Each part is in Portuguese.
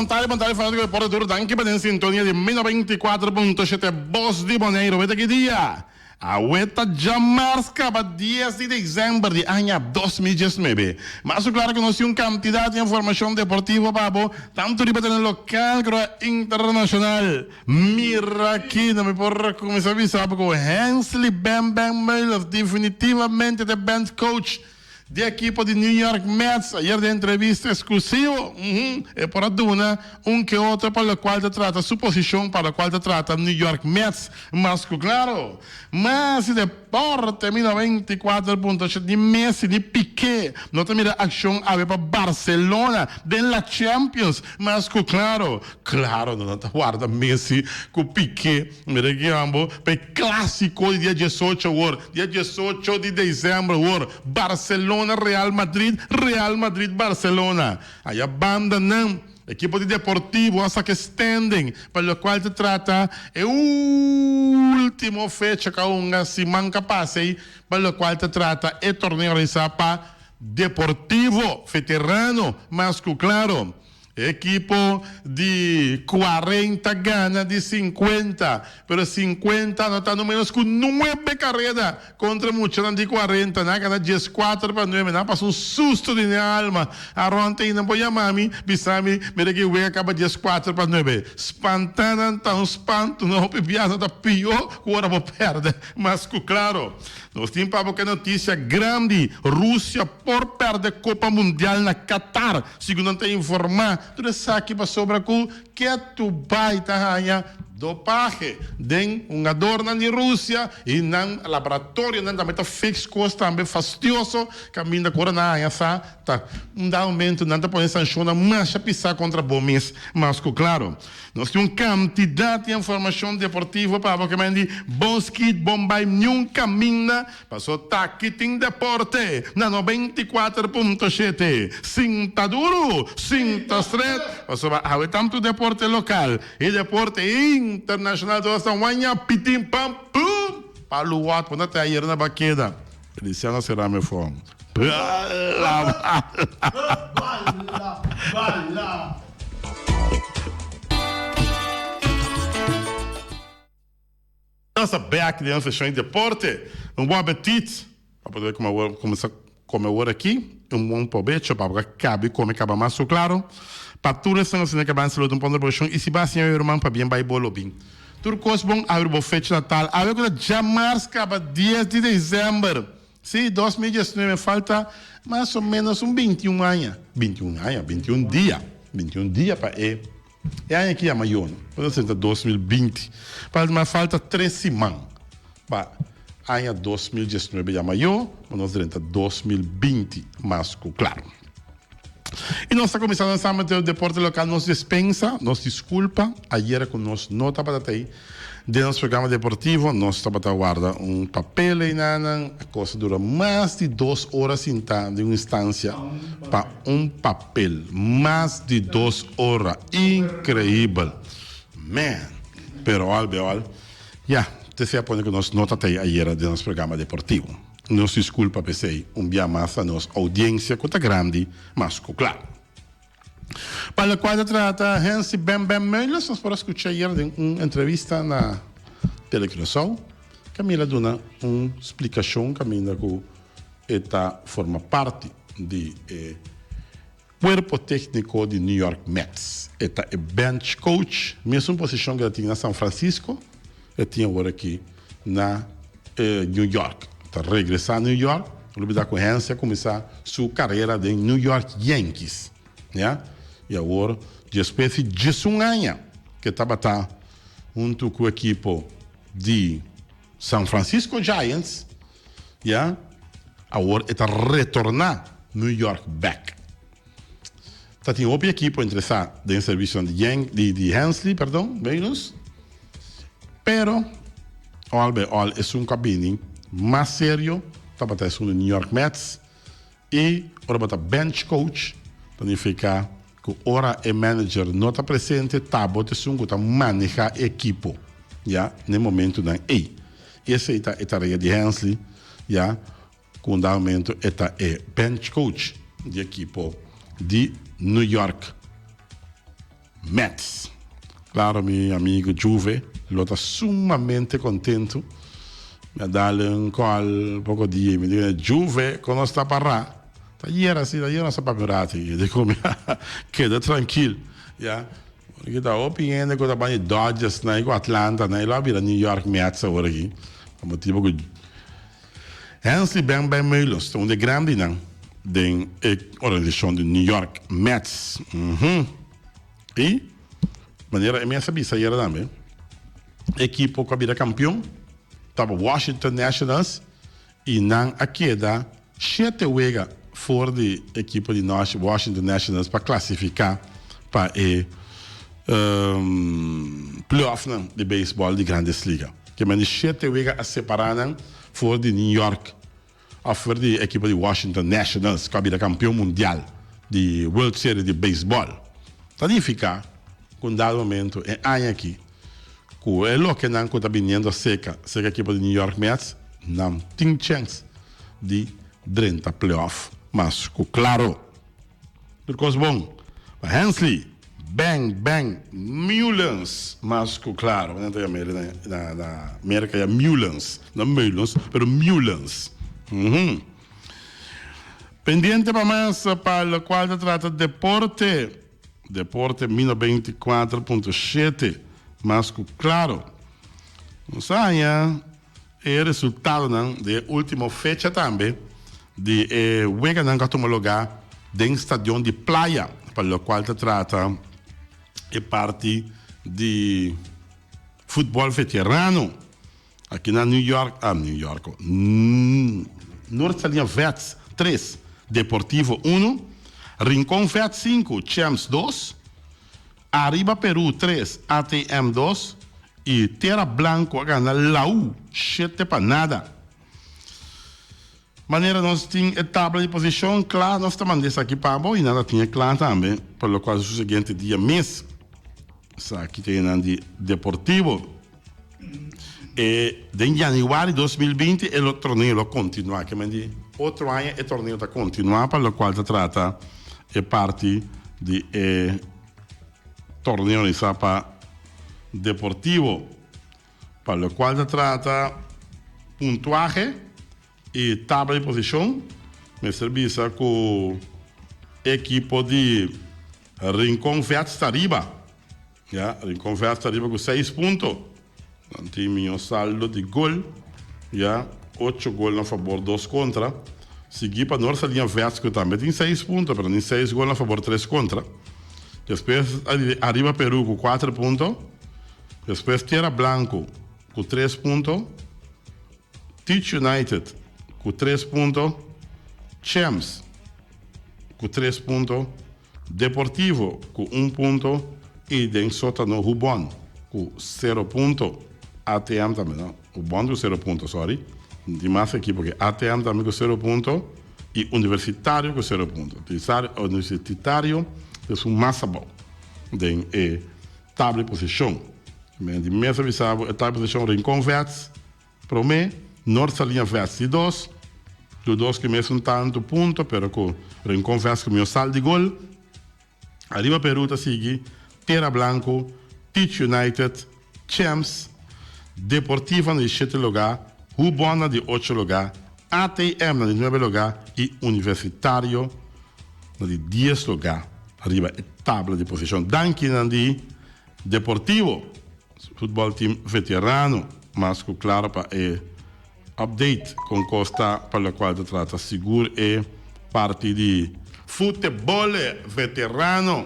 tarde, fanático de Deporte Tour. Danke para en sintonía de 94.7 Voz de Bonaire. Weet que dia? Aguenta Jamarska para 10 de dezembro de año 2019. Mas claro que nós temos quantidade de informação deportiva, Pabo, tanto de bater local como internacional. Mira aqui, não me porra começar a avisar, porque o Hensley Bam Miller, definitivamente the bench coach de equipo de New York Mets. Ayer de entrevista exclusivo, por aduna, que outro para o qual te trata, su posição para o qual te trata New York Mets, mas claro, mas deporte 94.7 de Messi, de Piqué, não tem mira ação a ver para Barcelona, de la Champions, mas claro, não te guarda Messi com Piqué, mira que ambos, para clássico dia 18 dia 18 de dezembro, Barcelona, Real Madrid, Barcelona. Aí a banda não, equipo de Deportivo, essa que estendem, para o qual se trata, é o último fecha que uma se manca passe, para o qual se trata, é torneio realizado para Deportivo, veterano, mas claro, equipo de 40 gana de 50, pero 50 no está no menos con 9 carreras contra muchos de 40, na gana 14 para 9, na pasa un susto de minha alma. Aronte ainda voy a mami, bisami, mira que o acaba 14 para 9. Spantana tá espanto, não pipiada tá pior, agora vou perder. Mas claro, nós temos para que notícia grande, Rússia por perder Copa Mundial na Qatar, segundo tem informar. Tu sabe para sobre que tu vai tahanha dopaje den uma dor na Rússia e na laboratório não também tá fixo coisa também fastidioso caminho agora na essa tá dá aumento não tá põe sanção na marcha pisar contra bombes mas claro nós temos quantidade de informação deportiva para que mande Bosque Bombay nenhum caminho passou aqui tem deporte na 94.7 sinta duro sinta straight passou a tanto deporte local e deporte internacional toda essa manhã pitim pam pum para o outro quando até aí na baqueda Feliciano será meu fome bala nossa back de fechou em deporte bom apetite para poder começar a comer aqui bom proveito para cabe come acaba mais claro para tudo isso nós que vamos falar de ponto de posição e se vai ser irmão para bem vai bolo bem turcos bom abre o fecha natal abre que jamais acaba 10 de dezembro sim 2019 falta mais ou menos 21 dias para é ano que é maior pode ser 2020 mas falta 3 semanas para ano 2019 é maior nós temos 2020 mas claro. E nós estamos começando a falar do deporte local, nos dispensa, nos desculpa, ayer com nós não estava aí, de nosso programa deportivo, nós estamos a guardar papel e nada, a coisa dura mais de 2 horas em de uma instância para papel, mais de 2 horas, incrível, man, pero albeol, te se apone que nós não estamos aí ayer de nosso programa deportivo. Nos desculpa, pensei, dia mais a nossa audiência, que está grande, mas claro. Para o qual trata Hensley Bam Miller, nós podemos escutar ayer uma entrevista na televisão. Camila dá uma explicação, Camila, que esta forma parte do corpo técnico de New York Mets. Esta é bench coach, mesma posição que ela tinha na São Francisco, ela tinha agora aqui na New York. Regressar a New York, a concorrência começar sua carreira de New York Yankees, né? E agora, depois de 11 anos que estava junto com o equipe de São Francisco Giants, agora está retornar New York back. Tem outra equipe interessada em serviço de Hensley, menos, pero é cabine mais sério, estava no New York Mets e agora está bench coach, significa que ora é manager não está presente, está manejar a equipe, no momento da e essa é a tarefa de Hensley, com o momento é bench coach de equipe de New York Mets. Claro, mi amigo Juve lo está sumamente contento. Me dale un call poco di mi dice Juve con sta parra. Ieri non sta paperati. Io dico queda tranquillo, ja. Porque tá opinião que tá bem Dodgers, né, com Atlanta, né, lá vira New York Mets agora aqui. Como tipo que Hensley bem menos, então de grande não, de organização de New York Mets. E maneira minha sabia sair também. Equipe que vira campeão, tava Washington Nationals e não a queda 7 wega for de equipe de Washington Nationals para classificar para playoff de beisebol de Grandes Ligas. Que men 7 wega a separar voor de New York of voor de equipe de Washington Nationals, que vira campeão mundial de World Series de beisebol. Significa que dado momento é ano aqui que é lo que não está vindo seca a equipe de New York Mets não tem chance de 30 playoff, mas claro, porque bom, Hensley bang Mullins, mas claro, na América é Mullins, não Mullins, pero Mullins. Pendiente para mais para o qual se trata deporte 24.7, mas claro, não sai o resultado da última fecha também de Wega não que toma lugar dentro do estádio de Playa, para o qual se trata é parte de futebol veterano aqui na New York, Norte Vets 3, Deportivo 1, Rincón Vets 5, Champs 2, Arriba Peru 3, ATM 2 e Terra Blanco gana Laú 7 para nada. Maneira nós temos a tabela de posição, claro, nós estamos mandando aqui para e nada tinha claro também, pelo qual o seguinte dia mês, aqui tem de Deportivo, e em janeiro de 2020 o torneio continua, que me outro ano o torneio está continuando, pelo qual se trata é parte de torneio de Sapa Deportivo, pelo qual se trata pontuagem e tabela de posição, me serviço com a equipe de Rincón Vets Tariba. Ja, Rincón Vets Tariba com 6 pontos. Não tem meu saldo de gol. Ja, 8 gols a favor, 2 contra. Segui para Norte Vets que também tem 6 pontos, mas tem 6 gols a favor, 3 contra. Depois Arriba Peru com 4 pontos. Depois Terra Blanco com 3 pontos. Teach United com 3 pontos, Champs com 3 pontos, Deportivo com 1 ponto e den sótano Rubon com 0 pontos, ATM também, não? Rubon com 0 pontos, sorry. De mais equipe que ATM também com 0 pontos e Universitário com 0 pontos. Universitário é massa bom. Den tabela de posição. De mesma visão, a tabela de posição Rincón Vets, Promé, Norte Vets de 2, do 2 que mesmo tanto ponto, pero com Rincón Vets com meu saldo de gol. Arriba Peru está seguindo Terra Blanco, Teach United, Champs, Deportiva de 7 lugar, Rubona de 8 lugar, ATM de 9 lugar e Universitário de 10 lugar. Arriba a tabela de posição. Danke de Deportivo, futebol team veterano, mas claro para update com Costa para o qual se trata seguro e parte de futebol veterano.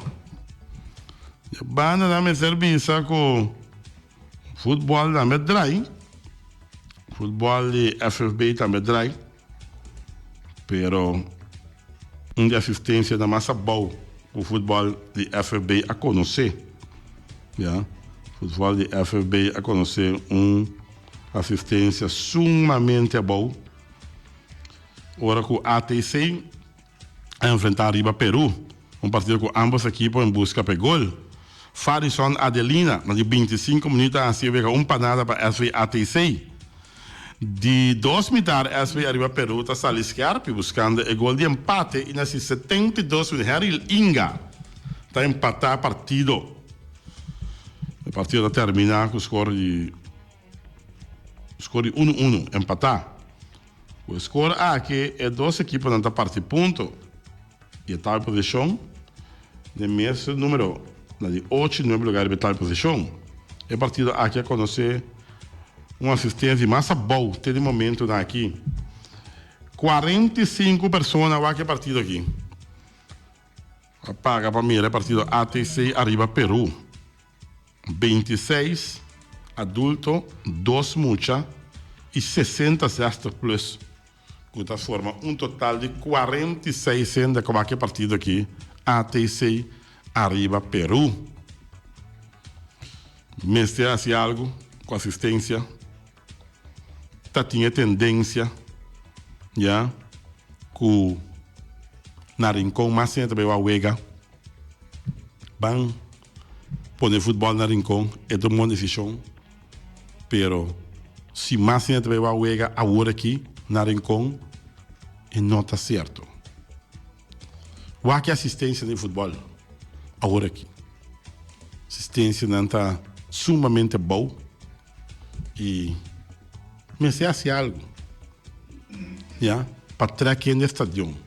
A banda da minha serviço com futebol da Medrai, futebol de FFB também Medrai, pero de assistência da massa boa o futebol de FFB a conhecer, yeah? Futebol de FFB a conhecer assistência sumamente boa. Agora com o ATC a enfrentar Arriba Peru, partido com ambas equipes em busca de gol. Farison Adelina, de 25 minutos, assim veio panada para SV ATC. De 2 minutos, SV Arriba Peru está saliscarpe buscando o gol de empate e nesses 72 minutos, Harry Inga está empatar partido. A partida termina com o score de 1-1, empatar. O score aqui é duas equipes na parte ponto e tal posição. De mesmo número, de 8 e 9 lugares de tal posição. A partida aqui é conhecer uma assistência mais boa até de momento aqui. 45 pessoas aqui a partida aqui. Paga para mim a partida ATC Arriba Peru. 26 adulto, 2 mucha e 60 cestas plus. De forma, um total de 46 sendo como aqui a partida aqui. ATC Arriba Peru. Mestre assim algo com assistência. Tá tinha tendência já com na rincão mais sempre vai a uega. Bang. Poner futebol na rincão é de uma decisão, pero se mais gente vai a uega agora aqui na rincão não está certo. O que assistência no futebol agora aqui, assistência não está sumamente boa e me se hace algo, já para trazer aqui no estádio.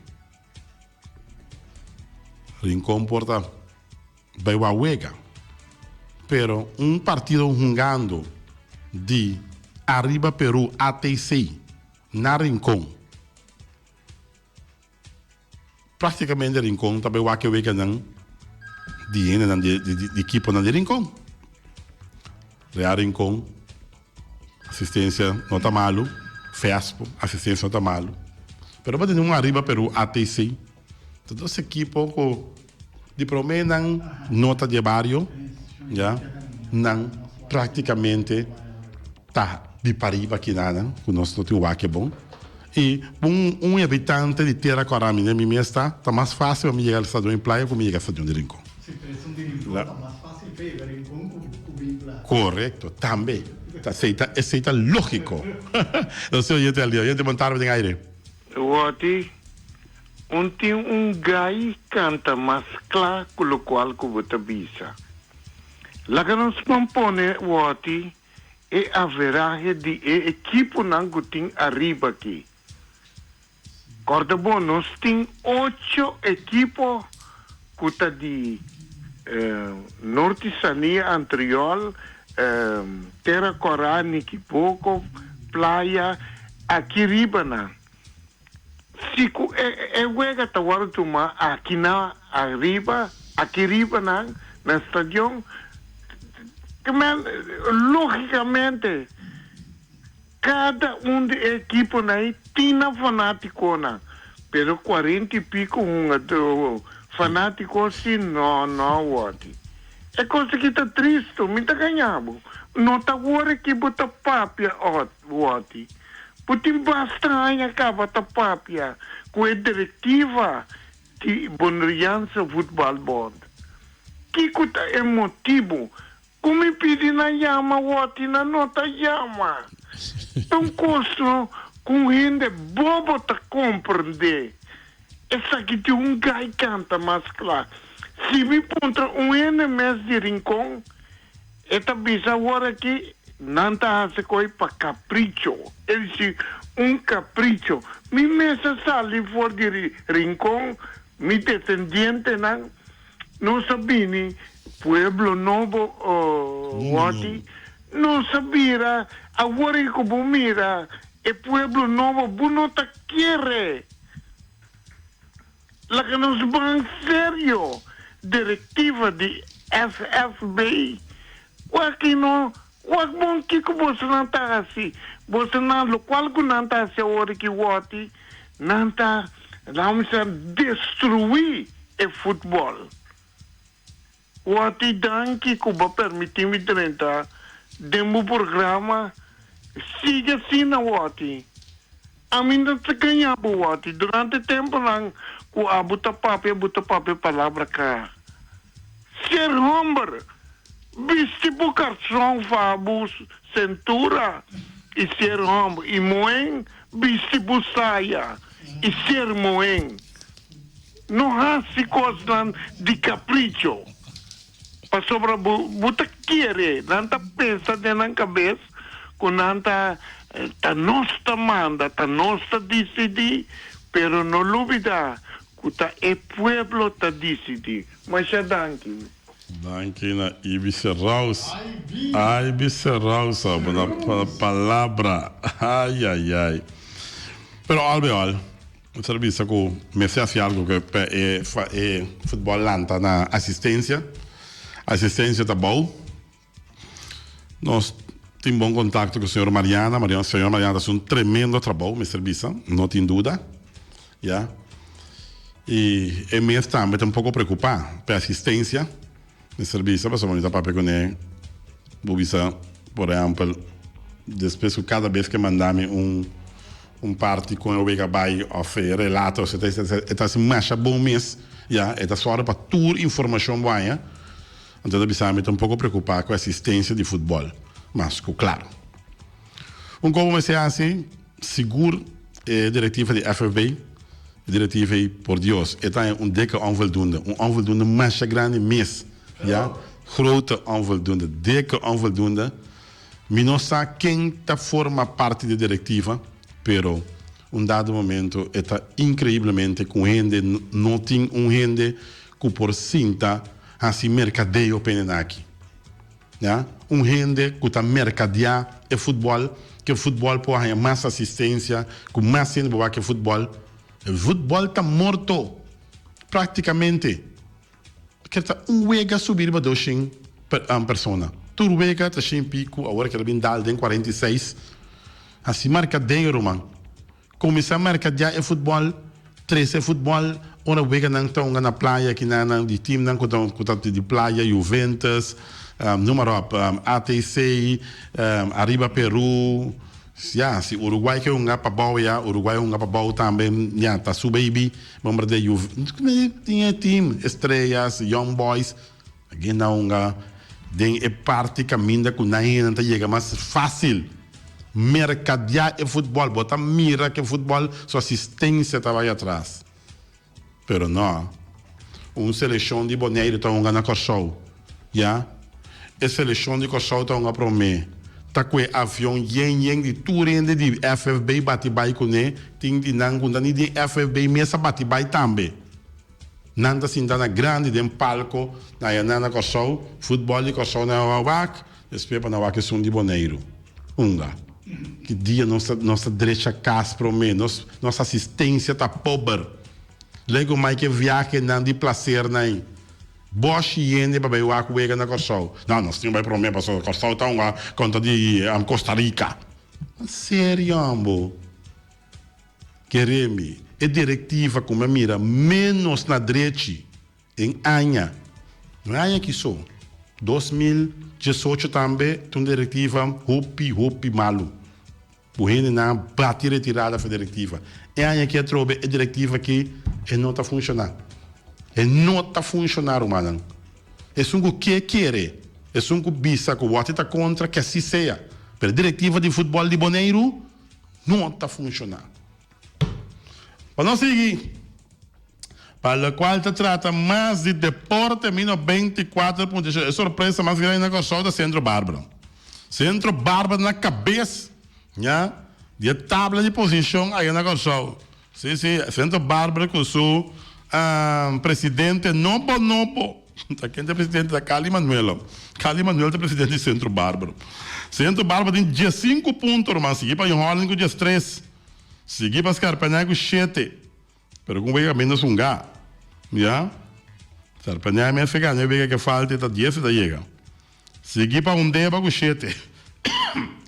Rincón porta vai a uega. Pero partido jugando de Arriba Peru ATC na Rincón. Praticamente Rincón também vai que uega não de equipe na Rincón. Real Rincón assistência não está malo, FESPO assistência não está malo. Pero vai ter Arriba Peru ATC. Todas as equipes de promenem nota de barrio, já não praticamente tá de pariba aqui nada, que nós não temos o que é bom. E habitante de Terra Corami, né, minha está mais fácil me chegar ao estado em praia como chegar ao estado de Rincón. Se preço de Rincón está mais fácil pegar Rincón com Bimpla. Correto, também. Aceita lógico. Não sei, eu te montar em aire. Wati, um gai canta mais claro com o qual que você bisa. Lá que nós compõe, Wati, é a veragem de equipe não que tem arriba aqui. Corta bom, nós temos 8 equipes que está de Norte Sania, Antriol, Terra Corani, Kipoco, Playa, aqui riba, se uega tawar tuma aqui na arriba, aqui riba na estação, logicamente cada de equipe aí tinha fanático pero 40 e pico fanático assim não what é coisa que tá triste me tá ganhando não tá agora que bota papia what putin bastranha acaba tá papia com a diretiva de Bonriança Futebol Bond que é motivo como pedi na llama what na nota llama então custo com gente bobo tá compreender essa aqui tem gai canta mais claro se me pontra mês de Rincón esta bisa agora aqui não tá se coi para capricho ele se capricho mi mesa sali for de Rincón mi descendiente não sabia Pueblo Novo Wati não sabia agora que como mira e Pueblo Novo não tá quer lá que nos van sério diretiva de FFB o aqui não o bom que você não tá assim você não lo qual que não tá assim agora que Wati não tá vamos destruir o futebol Wati danke Cuba permitir-me tentar demo programa siga assim na Wati a mim não se ganha Wati durante tempo lang com a buta papel palavra cá ser homem viste por cartão fabus cintura e ser homem e moen viste por saia e ser moen não há se coisas de capricho Pa sobra buta quiere, nanta pensa na cabeça, com nanta ta nossa manda, ta nossa decidi, pero no olvida que ta e pueblo ta decidi. Mas já danke. Danke na Ibiza Raus. Ibiza Raus, na palavra. Ai, ai, ai. Pero albeol, serviço que me se hace algo que é futebol lanta na assistência. Assistência tá bom. Nós temos bom contato com o senhor Mariana. O senhor Mariana faz um tremendo trabalho no serviço, não tem dúvida. Yeah. E é mesmo também um pouco preocupado pela assistência no serviço, porque somos para pegar por exemplo, depois cada vez que mandamos parte com o que vai oferecer relatos, está se mexe bom mês, yeah, está só para toda informação boa. Então, eu um pouco preocupado com a assistência de futebol. Mas, claro. Como se assim, seguro, a diretiva de FFB, a diretiva, por Deus, é dikke onvoldoende. Onvoldoende mais grande mês. Ja? Grote onvoldoende, dikke onvoldoende. Minosa quem forma parte da diretiva, pero dado momento está incrivelmente com gente, não tem gente que por cinta assim mercadeio penenaki. Ja? Gente que está mercadear o futebol, que o futebol pode ter mais assistência, com mais gente para que o futebol. O futebol está morto, praticamente. Que está vega subir para 200 pessoas. Tu vega está sem pico, agora que ele vem dar em 46. Assim mercadeiro, man. Começar a mercadear o futebol, 13 futebol, ora vega não estão na praia, que não de time não está de praia, Juventus, número ATC, Arriba Peru. Ja, se Uruguai que para bau ya, Uruguai para bau também, ja, tá subaby, vamos de Juventus. Tinha time, estrelas, young boys, aqui não tem é parte caminho que não ainda chega, mas fácil. Mercadear o futebol, botar mira que o futebol, sua assistência estava aí atrás. Pero não, seleção de Boneiro está na Corsol, já? A seleção de Corsol está na Promé. Tá com o avião yen de turende de FFB bate-bai com ele, tem de não com de FFB mesa bate-bai também. Nanda sinta na grande de palco, na Corsol, futebol de Corsol na Wawak, espera na Wawak são de Boneiro. Que dia nossa direita casa para mim, nossa assistência tá pobre. Lego mais que viagem não de prazer nem. Bosch yende para o Acuega na Corsol. Não, nós temos para mim para Corsol está uma conta de Costa Rica. Sério, amor. Queremos a diretiva como mira menos na direita em Anha. Não é Anha que sou. 2018 também tem diretiva hopi malu. Por gente não bate retirada da diretiva. É Anha que trouxe a diretiva que não está funcionando. E não está funcionando, mano. É um que quer. É um que bisa que o outro está contra, que assim seja. Mas a diretiva de futebol de Boneiro não está funcionando. Para nós seguir, para o qual se trata mais de deporte, menos 24 pontos. É surpresa mais grande na Corsol da Centro Bárbara. Centro Bárbara na cabeça, né? De tabela de posição aí na Corsol. Sim, Centro Bárbara com o sul. Presidente Nobo. Está quem é presidente da Cali Manuel. Cali Manuel é presidente do Centro Bárbaro. Centro Bárbaro tem 15 pontos, mas seguir para Johan com 13. Seguir para Scarpanha com 7. Pero com o menos um gá. Já? Scarpanha é mais fegado. Eu vejo que falta está 10 da chega. Seguir para Deba com 7.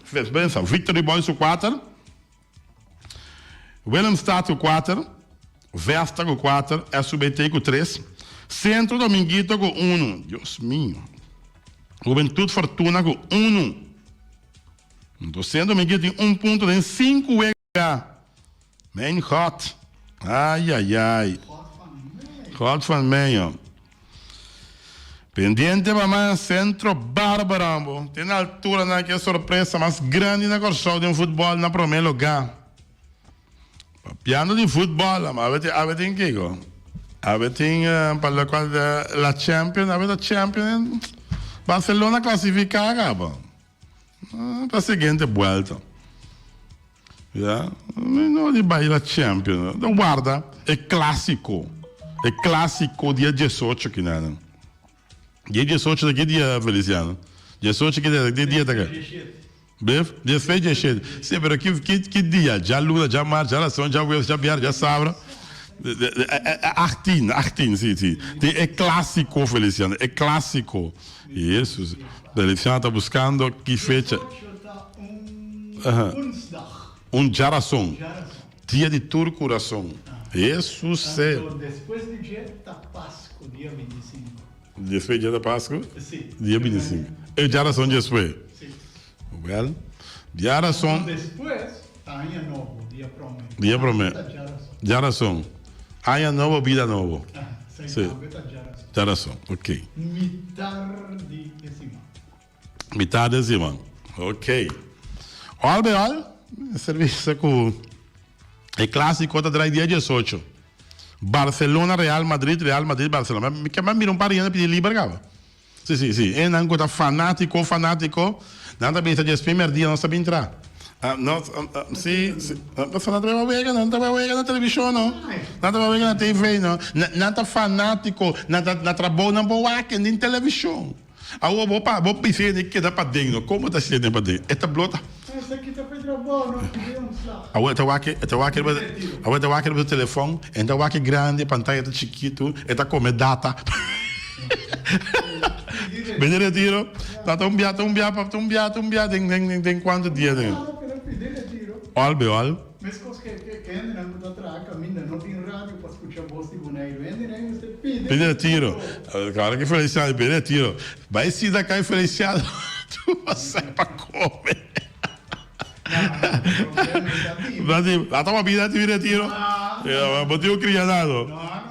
Fez bem, Victory Boys com 4. Willemstad com 4. Vesta com 4, SBT com 3, Centro Dominguito com 1, Deus mío, Juventude Fortuna com 1, então Centro Dominguito tem 1 ponto, tem 5 EH, main hot, ai, hot van meio, pendente para mais Centro Bárbara, tem na altura naquela surpresa mais grande na Corsol de futebol na primeiro lugar. Piano di football, ma avete in che? Avete in per la Champions, avete Champions Barcelona classificava para a seguinte volta. Yeah. Não de Bahia Champions. Então, guarda, é clássico. É clássico dia 18 que nada. Dia 18 daqui dia, Feliciano. 18 que dia daqui. Bref, dia 17. Sim, mas que dia? Já Lula, já Mar, já Nação, já Wales, já Biar, já Sabra. 18, sim. É clássico, Feliciano. É clássico. Isso. Feliciano está buscando que fecha. Jarason. Dia de Turcuração. Isso é. Depois do dia da Páscoa, dia 25. Depois do dia da Páscoa? Sim. Dia 25. E Jarason depois? Sim. Well, Jarason. Depois, Tainha Novo, dia promete. Dia promete. Jarason. Aia novo, vida novo. Sim. Jarason, ok. Metade de semana. Ok. Olha, serviço com é clássico da dia 18. Barcelona, Real Madrid, Barcelona. Que mais mira pariano pedir livre, gava. Sim. É não coisa fanático. Nada bem, se primeiro dia não sabe entrar. Sim. Não está vendo na televisão, não. Não está vendo na TV, não. Não está fanático, não trabalha na boa na televisão. Vou pensar que dá para dentro. Como está sendo para dentro? Esta blota. Essa aqui está para trabalho, não podemos lá. Agora o telefone, então aqui grande, pantalla está chiquito, está com data. Vem retiro, tá um biato, tem quanto dia tem? Olha. Mas coisa que ainda não está atrás, ainda não tem rádio para escutar a voz de boneiro, ainda não você pede retiro. Cara que Feliciano, pede retiro. Vai se dar cá Feliciano, tu vai sair para comer. Não, tá uma vida de retiro. Botei o crianado. Não.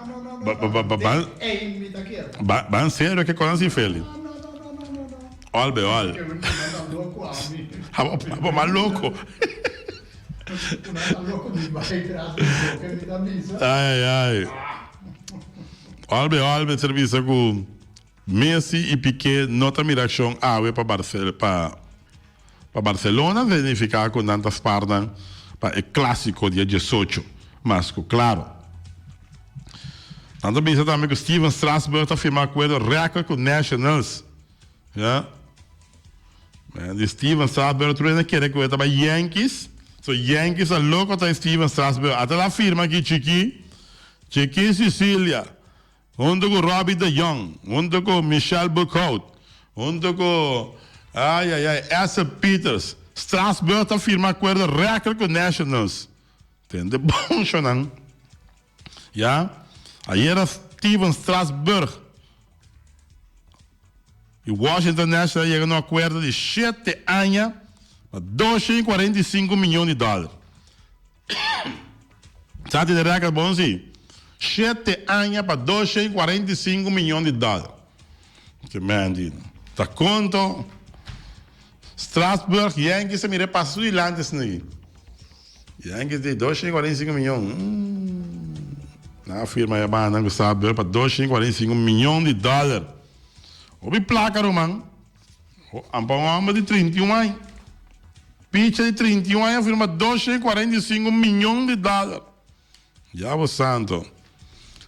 É imitaqueira. Ban sério que conhece Feli. Olha. Mais louco. Ai. Olha, serviço com Messi e Piqué, nota miração, para Barcelona, verificar com tantas partes, é clássico dia 18, mas claro. Tanto bem também que o Steven Strasberg está firmando com ele recorde com Nationals. Yeah? De Steven Strasberg, tu ainda quer que ele também Yankees. So Yankees é louco tá Steven Strasberg. Até lá firma aqui Chiqui Sicilia. Junto com Robbie DeYoung. Junto com Michel Buckout. Junto com Asa Peters. Strasberg está firmando com ele recorde com Nationals. Entende? Bom, Shonan. Yeah? Aí era Steven Strasberg. E Washington Nationals chegou num acordo de 7 anos a $245 milhões. Sabe de regra bom sim? 7 anos para $245 milhões. Que mendigo. Tá conto? Strasberg, Yankees se mire passou de lá antes aí. Yankees de $245 milhões. Na firma é banda que sabe para $245 milhões. Ouvi placa, Romano. Ampão de 31 anos. Picha de 31 anos, firma $245 milhões. Já o santo.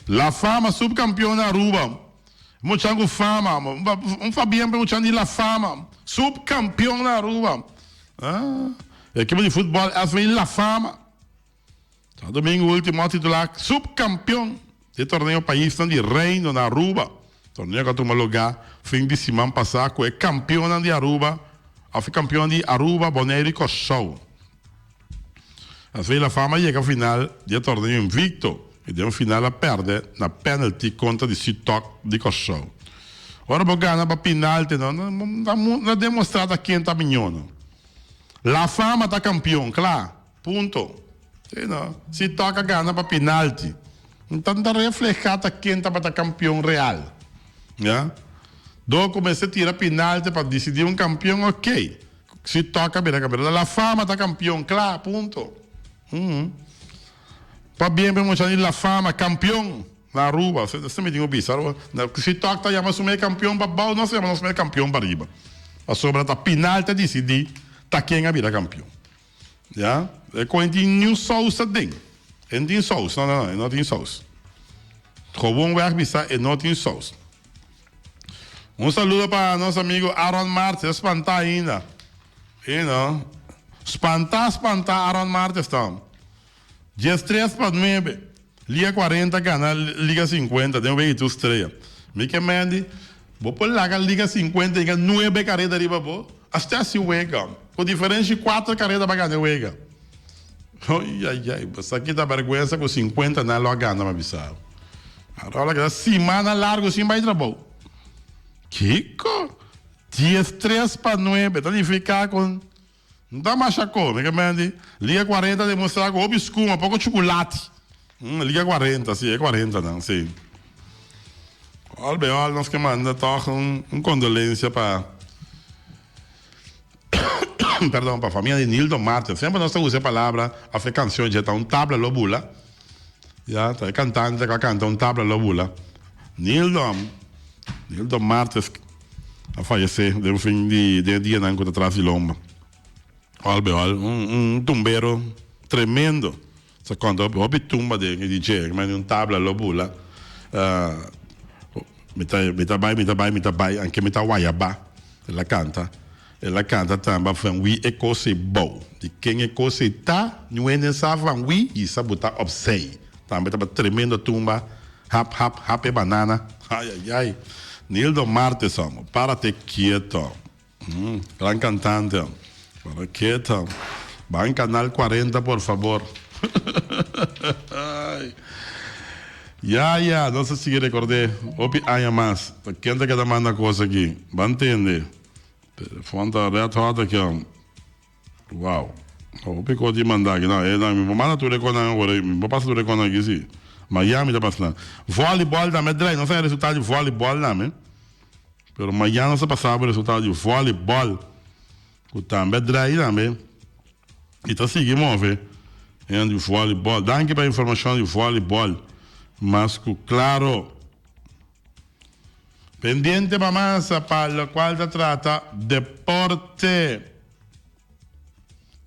La Fama, subcampeão na Aruba. Muchango Fama. Fabiano muchango de La Fama. Subcampeão na Aruba. Equipe de futebol, às vezes La Fama. Domingo último titular, subcampeão de torneio país de Reino na Aruba. Torneio que tomou lugar fim de semana passado, é campeão de Aruba, foi campeão de Aruba, Bonaire e Cossou. Às vezes a Fama chega ao final do torneio invicto e de um final a perder na penalty contra de Sitok de Cossou. Ora, vou ganhar para penalti, não demonstrado a 500 milhões. La Fama está campeão, claro, ponto. Se toca ganha para penalti. Então está reflejado quem está para campeão real. Yeah? Do comecei a tirar penalti para decidir um campeão, ok. Se toca, mira, La Fama está campeão, claro, ponto. Para bem, vamos chamar La Fama campeão. na Aruba, você me tem um bizarro. Se toca, chama o meio campeão para baixo, nós chamamos o meio campeão para riba. A sobra tá final, tá decidir, tá quem a vira campeão. Já? É quando tem nenhum sauce dentro. Não tem sauce, não tem sauce. Gewoon wegbisa e não tem sauce. Um saludo para nosso amigo Aaron Martes, espantar ainda. You know? Espantar, Aaron Martes estão. 13 para 9, Liga 40, canal Liga 50, tem um veículo estreia. Mickey Mendy, vou pôr lá a Liga 50 e 9 carretas arriba, até assim o Ega. Com diferença de 4 carretas para ganhar o Ega. Ai, isso aqui dá vergonha com 50 na loja, não é bizarro. Agora que semana larga, assim vai trabalhar. Kiko, 13 para 9, então ele fica com. Não dá mais chacô, me comende? Liga 40 demonstrar com obscuro, um pouco de chocolate. Liga 40, sim, é 40, não, sim. Olha, nós que manda toca condolência para. Perdão, para a família de Nildo Martes. Sempre nós usamos a palavra, a fazer canções, já está tabla lobula. Já, está cantando, que canta tabla lobula. Nildo Martes a falecer, de um fim de dia, não, quando atrás de lomba. Olha, tumbeiro tremendo. Se conta, houve tumba de DJ, mas tabla lobula. Mitabai, anche mita wayaba. Ela canta também, van wie é coisa boa. De quem é coisa tá, não é nessa van wie, e sabe botar opsei. Também estava tremendo tumba, hap, é banana. Ai. Nildo Martes, para te quieto. Gran cantante. Para quieto. Vai em canal 40, por favor. Ya, não sei se recordei. Opi, mais. Quem tá que manda coisa aqui? Vai entender. Telefone tá reto aqui, ó. Uau. Opi, que eu te mandar aqui. Não, me manda tu recona agora. Me passa tu recona aqui, sim. Miami tá passando. Voleibol também, não sei o resultado de voleibol também. Mas amanhã não se passava o resultado de voleibol. Que também também. Então seguimos a ver. De voleibol. Dá aqui para informação de voleibol. Mas, claro, pendiente para massa para o qual se trata deporte.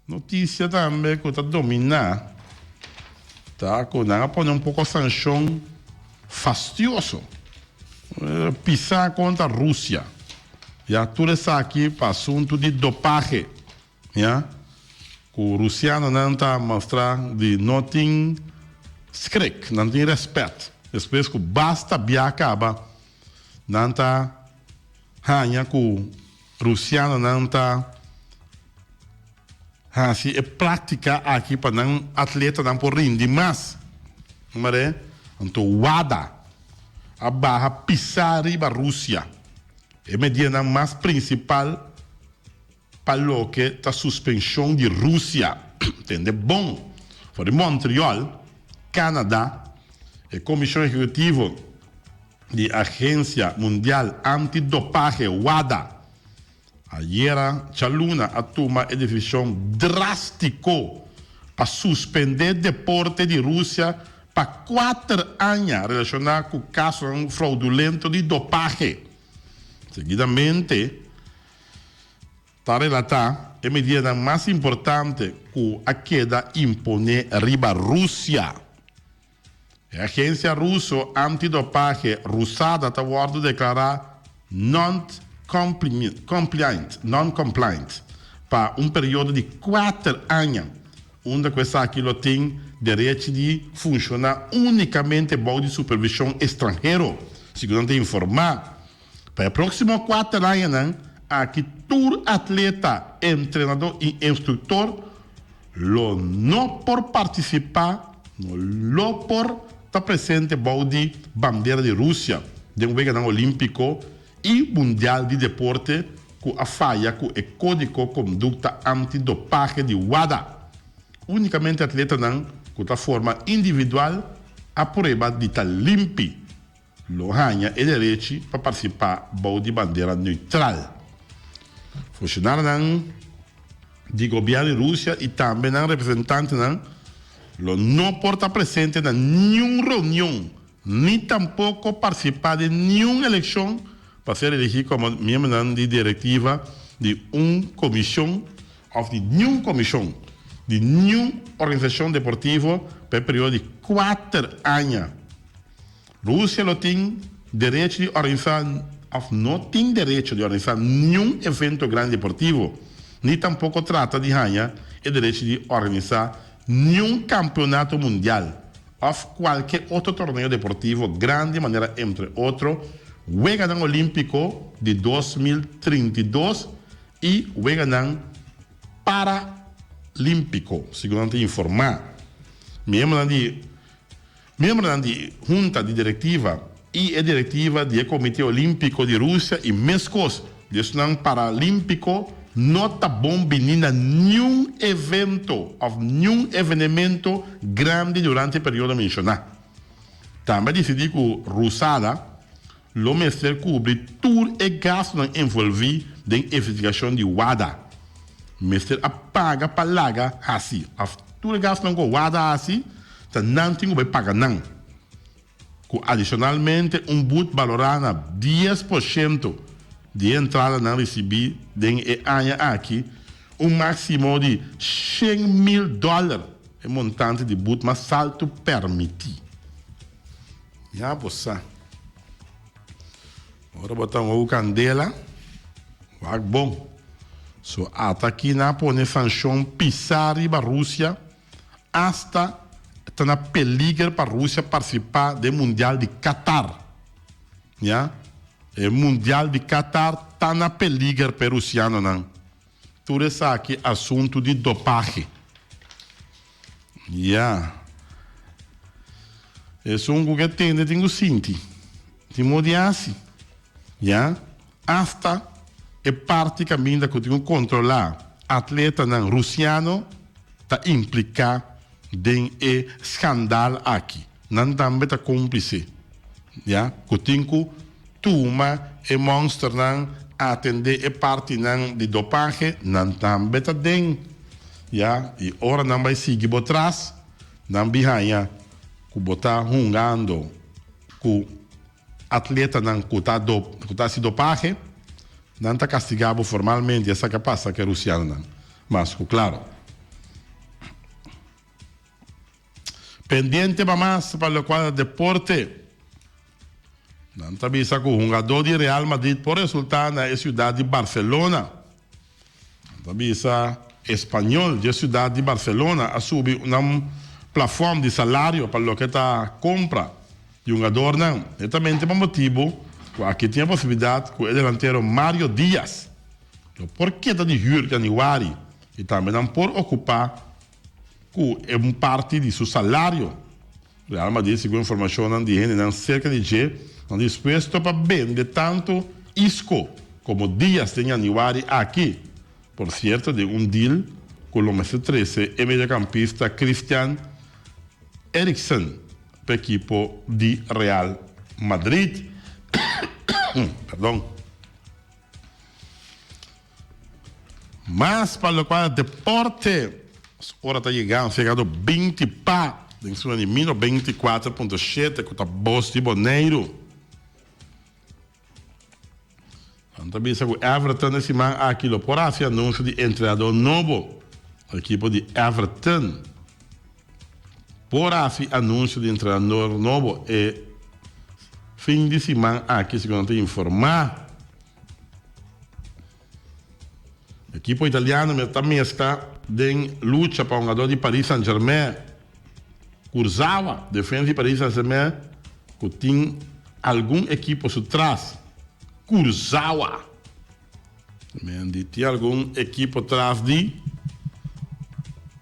Notícia também que está dominando. Tá? Que não pode um pouco sanção fastidioso. Pisar contra a Rússia. Já tudo isso aqui para assunto de dopagem. Já? Que o russiano não está mostrando de não tem skrik, não tem respeito. Depois que basta bia acaba, não está hanha que o russiano não está assim, é prática aqui para não atleta não por render mais. Mas é, então WADA a barra pisar riba Rússia. É medida mais principal para o que a suspensão de Rússia. Entende? Bom, for Montreal, Canadá, a Comissão Executiva da Agência Mundial Antidopagem, WADA, ayer Chaluna a tomar a decisão drástica para suspender o deporte de Rússia para 4 anos relacionado com o caso fraudulento de dopagem. Seguidamente, está relatar a medida mais importante que a queda impone riba a Rússia. A agência russa antidopagem russada está a declarar non-compliant para um período de 4 anos, onde essa aquilo tem direito de funcionar unicamente sob supervisão estrangeira, segundo informar. Para os próximos 4 anos, aqui todo atleta, treinador e instrutor, não por participar, não por estar presente de bandeira de Rússia, de um veganão olímpico e mundial de deporte, com a falha com o código de conduta antidopagem de WADA. Unicamente atleta não, com a forma individual, a prova de estar limpo, Lohanha e direito para participar de bandeira neutral. Funcionário de governo de Rússia e também representante não porta presente em nenhuma reunião ni tampoco participar de ninguna elección para ser elegido como miembro de directiva de una comisión of de ninguna comisión de ninguna organización deportiva por el periodo de 4 años. Rusia no tiene derecho de organizar, no tiene derecho de organizar ningún evento grande deportivo, ni tampoco trata de ganhar el derecho de organizar ningún campeonato mundial o cualquier otro torneo deportivo grande, de manera entre otros, Juegan Olímpico de 2032 y Juegan Paralímpico, segundo informar. Miembro da junta de directiva e a diretiva do Comitê Olímpico de Rússia e mescos desse Paralímpico não está bom menina nenhum evento ou nenhum evenemento grande durante o período mencionado. Também decidi que Rusada lo mestre cobre todo o gasto não envolvido na investigação de WADA. Mestre apaga palaga assim. Todo o gasto não WADA assim, tá não tem que pagar não. Adicionalmente, boot valorado 10% de entrada não recebi em ano aqui, máximo de $100,000 é montante de boot, mas salto permitido. Já você. Agora botamos o candela, vai bom. So até aqui na põe sanção pisar para a Rússia, hasta está na peligro para a Rússia participar do Mundial de Qatar. Já? O Mundial de Qatar está na peligro para o russiano, não. Tudo isso aqui é assunto de dopagem. Já. Isso é um que tem que sentir. Tem modiar-se. Já? Hasta é parte que ainda que tem que controlar. Atleta não russiano está implicado em escândalo aqui. Não também está cúmplice. Já? Que tem que tuma e monster não atender a parte não de dopagem, não também está dentro. Já? E ora não vai seguir por trás, não vai que botar jogando que atleta não que está se dopagem, não está castigado formalmente, essa que passa que é russiano não. Mas, claro, pendiente para mais para o quadro de deporte. Não está vista que o jogador de Real Madrid por resultado na cidade de Barcelona. Não está vista espanhol de cidade de Barcelona a subir uma plafond de salário para o que está compra de jogador não. E também tem um motivo que aqui tem a possibilidade que o delantero Mário Dias, por que está de julho, januário, e também não por ocupar que é parte de seu salário. O Real Madrid, segundo informação de gente, não cerca de G, não disposto para vender tanto Isco como Dias de januário aqui. Por certo, de deal com o mestre 13 e mediocampista Christian Eriksen para o equipo de Real Madrid. Perdão. Mas para o qual deporte, hora está chegando 20 pá, em sua de 24.7, que está Bosti Boneiro. Então, bisa que o Everton esse man aqui lo por assim anúncio de treinador novo, a equipe de Everton. Por assim anúncio de treinador novo e fim de semana aqui, segundo te informar. A equipe italiana também está em luta para um jogador de Paris Saint-Germain. Kurzawa, defesa de Paris Saint-Germain, que tem algum equipe por trás. Kurzawa. Também tem algum equipe atrás de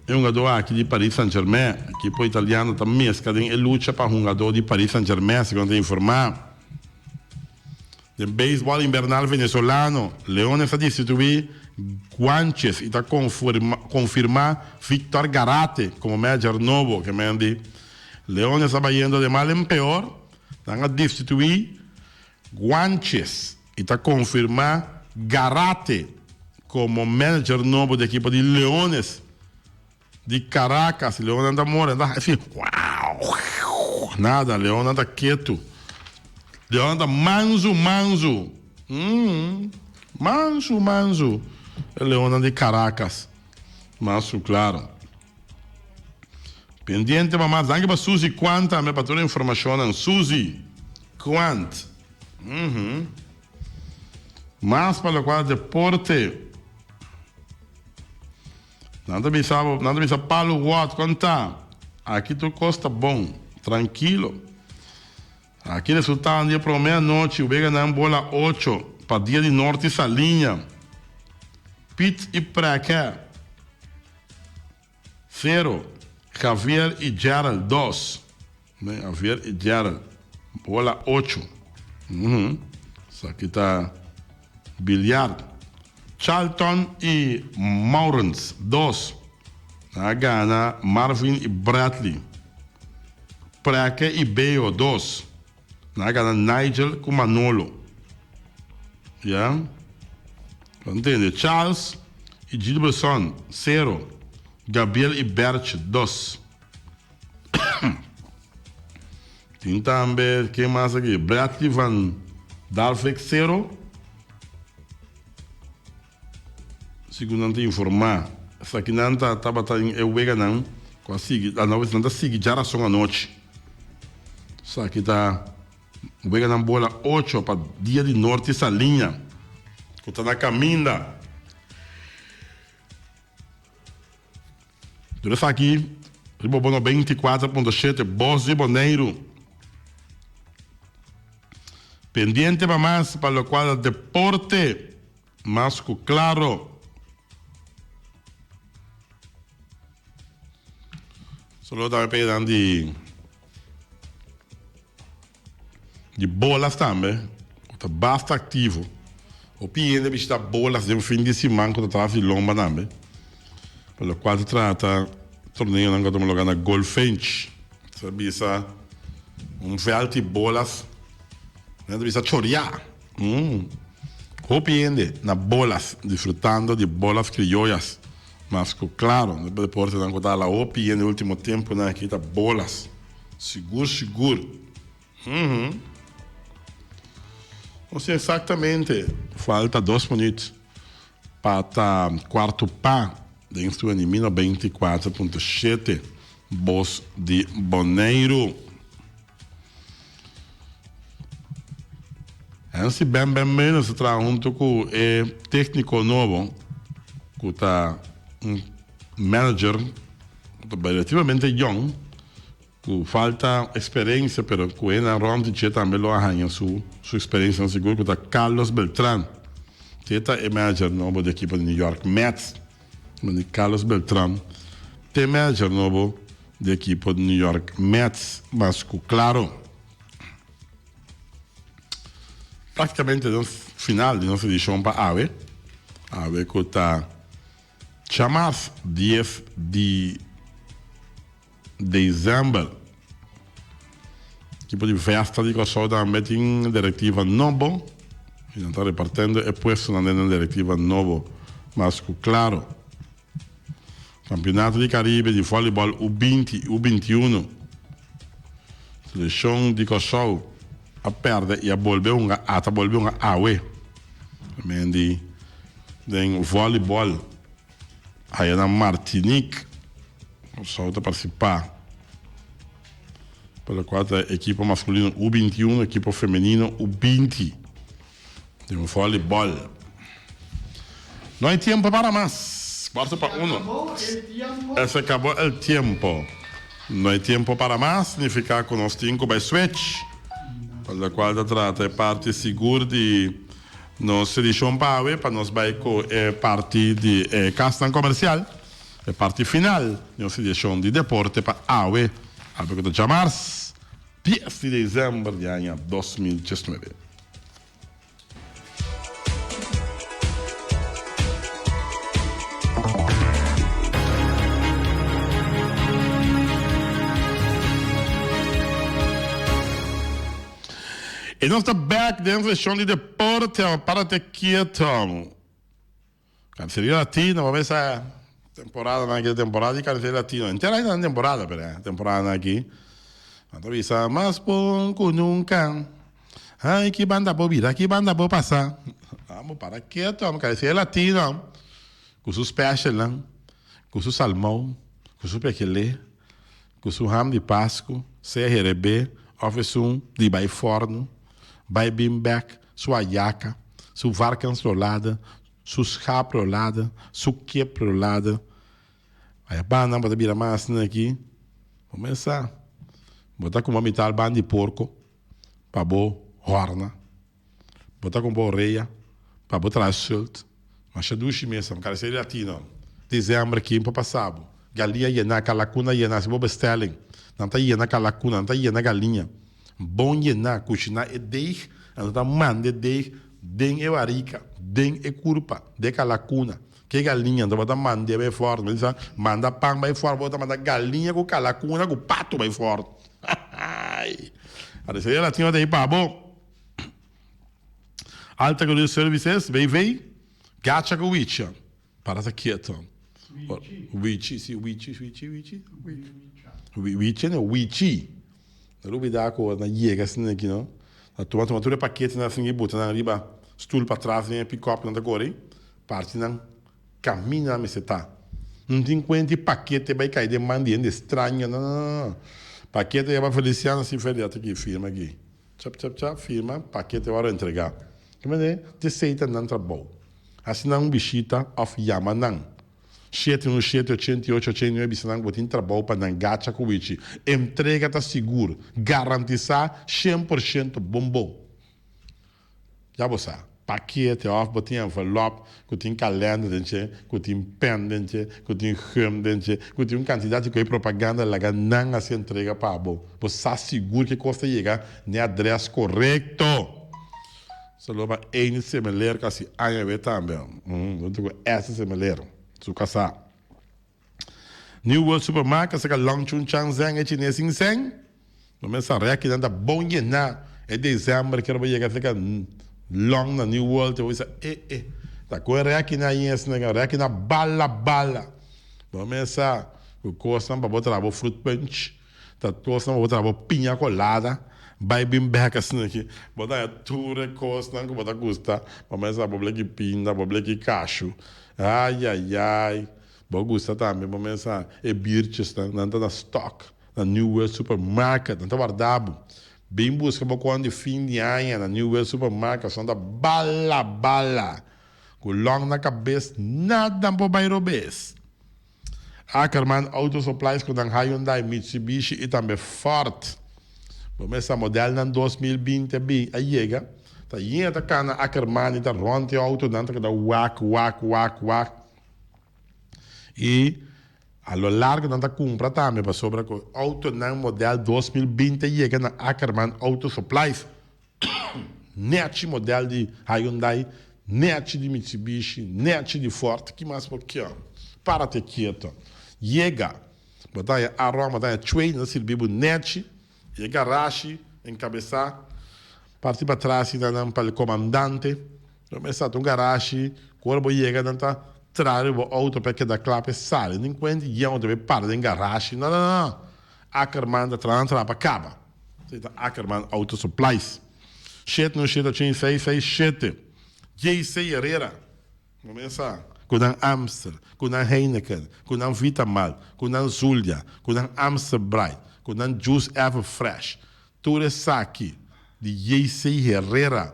um jogador aqui de Paris Saint-Germain. A equipe italiana também está em luta para um jogador de Paris Saint-Germain, segundo te informar. De beisebol invernal venezuelano, Leones está destituir Guanches e está confirmar Victor Garate como manager novo, que me diz. Leones está indo de mal em pior, estão a destituir Guanches e está confirmar Garate como manager novo da equipe de Leones de Caracas. Leones anda morando assim, uau, Nada, Leona está quieto. Leona está manso. Manso. É Leona de Caracas. Manso, claro. Pendiente, mamá. Danke para Suzy Quant, também para toda a informação. Suzy Quant. Mas para o qual deporte. Nada me sabe Paulo Watt, conta. Aqui tu costa bom, tranquilo. Aqui resultado dia para meia-noite, o Vega na bola 8, para dia de norte essa linha. Pete e Praca 0. Javier e Gerald 2. Né? Javier e Gerald. Bola 8. Isso aqui está bilhar. Charlton e Maurens 2. Na Gana, Marvin e Bradley. Praque e Beo 2. Na Gana, Nigel com Manolo. Yeah? Entende? Charles e Gilberson 0. Gabriel e Bert 2. Tem também, quem mais aqui? Bradley van Dalvik 0. Segundo não te informar, essa aqui não está em Ewega não, a nova não está seguindo já a noite. Isso aqui está Ewega na bola 8 para dia de norte essa linha, que está na caminha. Tudo isso aqui, Ribobono 24.7, Voz de Boneiro. Pendiente para mais, para o qual deporte, mais claro. Solo estava pegando de bolas também. Está bastante ativo. O piede está bolas de fim de semana quando está de lomba também. Pelo qual trata torneio não estamos jogando golfench. Sabe essa veld de bolas. Não precisa chorear. O piede na bolas, disfrutando de bolas criollas. Mas, claro, no deporte não está lá OPI no último tempo, né? Aqui está bolas. Seguro. Não sei exatamente. Falta 2 minutos para quarto pá dentro do Animino 24.7. Voz de Boneiro. Antes bem menos se traz junto com o técnico novo que está manager relativamente young, que falta experiência, pero que na ronda de também lo arranha sua experiência no seguro, que está Carlos Beltrán. Teta é manager novo da equipe de New York Mets, Carlos Beltrán, é manager novo da equipe de New York Mets, mas claro, praticamente no final de nossa edição para AVE que está Chamas 10 de dezembro. Equipo de festa di cosa também tem diretiva novo. E não está repartindo e puesto na diretiva novo. Mas claro, Campeonato de Caribe de voleibol U20 U21. Seleção de Kosovo a perde e a volver uma AUE. Também de voleibol aí na Martinique. Só para participar. Pela qual a equipe masculina U21, equipe feminina U20. De voleibol. Não há tempo para mais. Quarto para uno. Se acabou o tempo. Não há tempo para mais. Significa que nós temos que switch. Pela qual trata é parte segura de nossa edição para nós vai com parte de castan comercial. É parte final de nossa edição de deporte para AUE. Algo que chamar-se 10 de dezembro de ano 2019. E nós estamos back dentro da sessão de deporte para te quieto. Canceria Latina, vamos ver essa temporada naquela temporada e Canceria Latina. Inteira ainda na temporada, temporada aqui. Então, visa mais bom que nunca. Ai, que banda boa vida, que banda boa passar. Vamos para quieto, vamos querer latino. Com seu special, não? Com seu salmão, com seu pequelê, com seu ham de Páscoa, CRB, oferece de bai forno, bai bimback, sua yaca, sua varkans rolada, sua schap rolada, sua kip rolada. Aí, banda para virar mais aqui. Vamos começar. Botar com uma mitad ban de porco, para boa horna. Botar com boa orelha, para boa trás sult. Mas já duche mesmo, cara, seria latino. Dezembro aqui, para passar. Galinha llena, calacuna llena, se boa bestelling. Não tá llena calacuna, não tá llena galinha. Bom llena, cozinhar é deig, não tá mande deig, den é warica, den é curpa, de calacuna. Que galinha, então bota mande bem forte, manda pão bem forte, bota manda galinha com calacuna, com pato bem forte. Aí seria latino daí para bom. Alta categoria de serviços, vem, gacha com wicha. Para essa quieto. Wichi, sim, wichi. Wichi, não, wichi. Não dá com na iega assim aqui, não. A tomatura paquete na assim, bota na riba, stool para trás, vem pick-up na corre, parte não, caminha na meseta. Não tem quanto paquete vai cair de mandinha estranha, não. Paquete é para Feliciano se feliz aqui, firma aqui. Tchap, firma, paquete vai entregar. Como é? De seita não trabalho. Assim não bichita of Yamanang. 788, 89, bisanang botin trabalho para não gacha com isso. Entrega tá seguro, garantizar 100% bombom. Já você, paquete off, botin envelope, que tem calendário dentro, que tem pen dentro, que tem hum dentro, que tem quantidade de propaganda lá que não se entrega para bom. Você seguro que custa chegar no endereço correto. Só loba een similar que assim aí vai também. Não tem essa similar. Su casa. New World Supermarket, saka long chun chang zang e chine sing seng. No men sa reaki nanda bom na e dezembro que vai chegar fica long na New World te visa tá com reaki na yes na reaki na bala. No men sa o costa para botar a fruit punch. Tá costa para botar a pinha colada. Vai bem back assim aqui. Botar tudo costa não botar gusta. Mas a boble que pinda, boble que cacho. Ai. Bom, gusta também, vamos pensar, é birches, não está na stock, na New World Supermarket, não está guardado. Bem busca, quando de fim de ano, na New World Supermarket, são da bala. Com long na cabeça, nada para bairro bes. Ackerman Auto Supplies com a Hyundai, Mitsubishi e também Ford. Vamos pensar, modelo na 2020, bem, aí chega. Tá aí tá cana Ackerman e tá ronte auto dentro que dá wak. E a lo largo não tá compra também para sobre o auto não modelo 2020 chega na Ackerman Auto Supplies. Net modelo de Hyundai, net de Mitsubishi, net de Ford, que mais porque ó. Para te quieto. Chega. Botar a Roma, botar a train, não serviu net, e garagem encabeçar. Parti para trás para o comandante. Começar um garagem, quando chega, não está trarre o auto para que da clape sale. Nem quando eu deve parar em garagem. Não. Ackerman da trantra para acaba. Ackerman Auto Supplies. 7 JC Herrera. Começar com a Amstel, com a Heineken, com a Vitamal, com a Zulia, com a Amstel Bright, com a Juice Everfresh. Tudo isso aqui. De JC Herrera.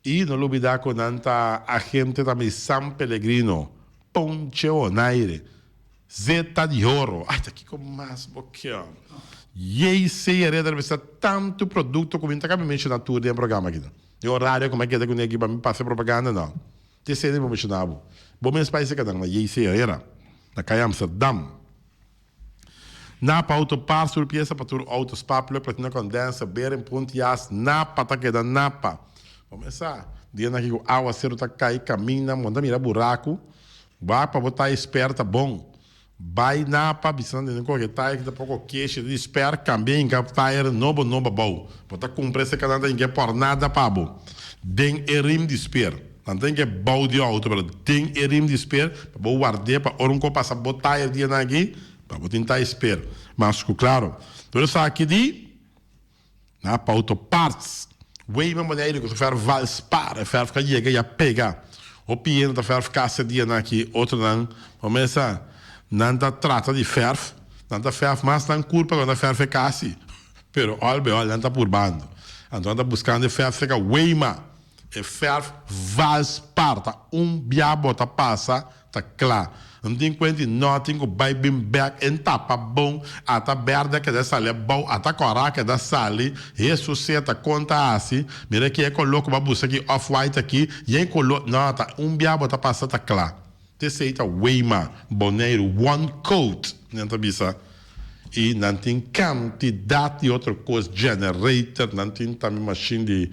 E não olvidar com a gente também San Pellegrino, Ponche Onaire, Zeta de Ouro. Ai, tá aqui com mais boqueão. JC Herrera deve ser tanto produto como a gente mencionar tudo no programa aqui. E horário, como é que é aqui para me passar propaganda, não. Terceiro, vou mencionar. Bom, meus países que estão na JC Herrera, na Caia Amsterdam. Napa Autopar, surpresa para tudo autos popular, platina condensa, berem pontias, Napa, tá queda Napa. Vamos começar. Dia aqui o água cedo tá cai, caminha, manda mirar buraco, vai para botar esperta bom. Vai Napa, bisando de qualquer tá que dá pouco queixa de espera, cambia em captair novo bom. Botar cumprir esse canal tem que por nada pabo. Den erim de espera. Não tem que bom de auto, mas tem erim de espera, para guardar para um copo passar botar dia aqui. Vamos tentar esperar. Mas, claro, tudo isso aqui para autopartes. Weima maneira que tu fer valspar, fer ficar chega e pega. O pieno da fer ficar dia aqui, outro não. Começa, não da trata de ferf, não da ferf, mas não culpa quando a fer fica assim. Pero olha, não tá por bando. Então tá buscando fer fica weima. E fer valspar, tá biabo tá passa, tá claro. Não tem conta não tem que vai bem back em tapa bom, ata berda que dessa ali bom, ata cora que dessa ali, isso se tá conta assim, mira que é coloco uma busca aqui off white aqui, e aí coloco, não tá biabo tá passa tá claro. Terceira Weima, boneiro one coat, não tá bisa. E não tem quantidade de outra coisa, generator, não tem também machine de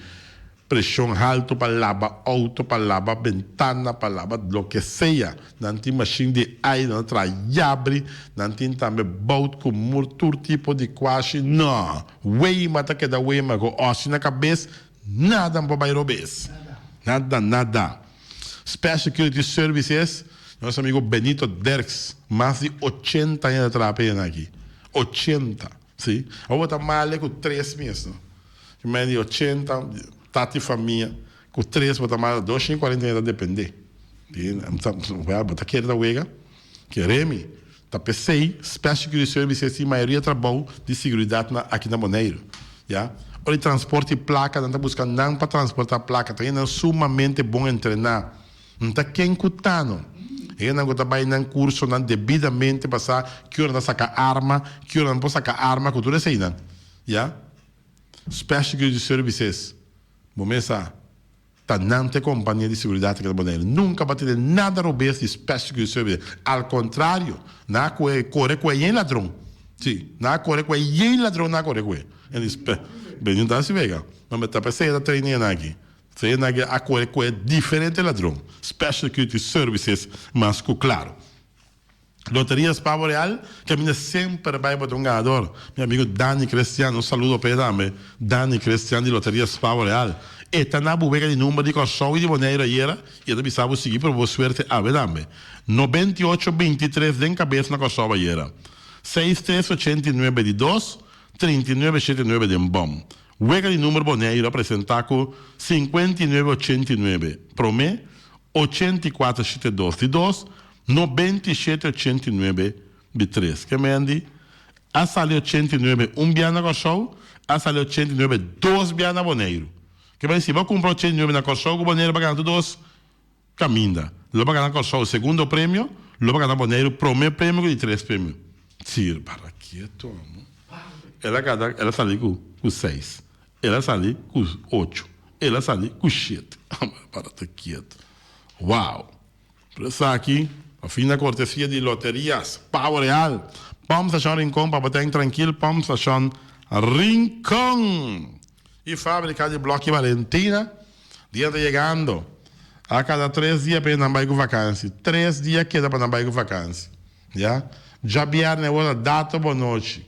pressão alta para lavar auto, para lavar ventana, para lavar o que seja. Não tem machine de ar, não traz abre, não tem também boat com muito tipo de quase. Não, Weima tá que da Weima com osso na cabeça, nada para bairro bes. Nada. Special Security Services, nosso amigo Benito Derks, mais de 80 anos de trabalho aqui. 80, sim. Eu vou estar mal com 3 meses, não? Mais de 80, tati família, com 3, vou estar mal 240 anos a depender. Vou estar querendo a uega, queremos, tá pensei, Special Security Services, a maioria trabalha de segurança aqui na Bonaire, já? O transporte de placa, não está buscando não para transportar placa, tá é sumamente bom treinar. Não está quem cutando. Ele não está bem curso, não devidamente passar, que hora não saca arma, que hora não pode sacar arma, com tudo isso aí, não. Já? Special Security Services, começa, tá não tem companhia de segurança que é nunca vai ter nada robusto de Special Security Services. Ao contrário, na corre com ele ladrão. Sim, na corre com ele ladrão, na corre com ele. Bem, não está se vega. Mas está pensando treinando aqui. Você a corre com ele diferente ladrão. Special Security Services, mas claro. Loterias Pavo Real, que a minha sempre vai para um ganhador. Meu amigo Dani Cristiano, um saludo para ele também. Dani Cristiano de Loterias Pavo Real. E está na bubeca de número de Corsão e de Bonaire ayer. E eu precisava seguir por boa suerte a ver também. 98-23 de cabeça na Corsão ayer. 6389 de 2, 3979 de bom. Wega de número Bonaire apresentar com 5989. Promê 8472 de 2. 9789 de 3. Que me andi? A sali 89 biana Corsão, a sali 89 2 biana Bonaire. Que vai dizer, vou comprar 89 na Corsão, o Bonaire vai ganhar 2 caminda. Lo vai ganhar Corsão o segundo prêmio, lo vai ganhar Bonaire o primeiro prêmio de 3 prêmios. Sim, para quieto, amor. Ela sali com 6. Ela sali com 8. Ela sali com 7. Para quieto. Uau! Por isso aqui, a fim da cortesia de loterias, Pavo Real. Vamos a achar Rincón para botar tranquilo. Vamos a achar Rincón. E fábrica de bloco Valentina. Dia de chegando. A cada 3 dias para não vai com vacância. 3 dias queda para não vai com vacância. Já viernes hora data boa noite.